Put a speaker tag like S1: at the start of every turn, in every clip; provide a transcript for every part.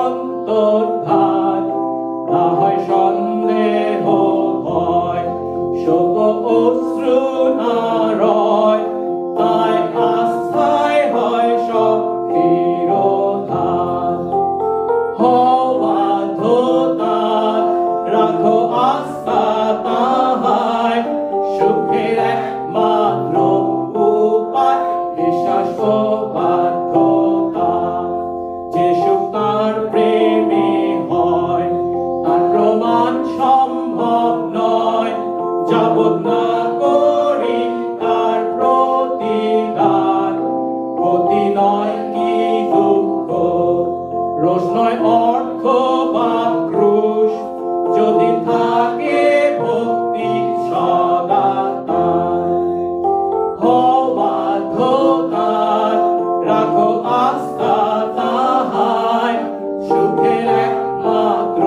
S1: অন্তর্ধান, না হয় সন্দেহ ভয়, শোক অশ্রু না রয়, তাই আস্থায় হয় সব তিরোধান। হও বাধ্যতার, রাখো আস্থা তাহায়, সুখের একমাত্র উপায় বিশ্বাস ও বাধ্যতা। যে সুখ তার প্রেমে হয়, তার প্রমাণ সম্ভব নয়, যাবৎ না করি তার প্রতিদান। ক্ষতি নয় কি দুঃখ, রোষ নয় অর্থ বা ক্রুশ, যদি থাকে ভক্তি সদা তাই। হও বাধ্যতার, রাখো আস্থা তাহায়, সুখের একমাত্র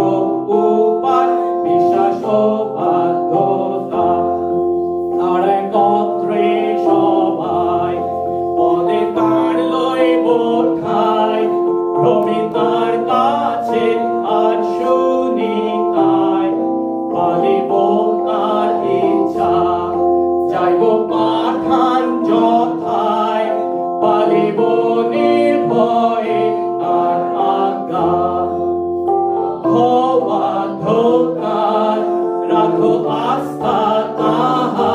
S1: উপায় বিশ্বাস ও বাধ্যতা। তার একত্রে সবাই পদে তার লইব ঠাই, ভ্রমি তার কাছে আর শুনি তাই। পালিব তার ইচ্ছা, যাইব পাঠান যথায়, পালিব নির্ভয়ে তার আজ্ঞা। হও বাধ্যতার, রাখো আস্থা তাহায়,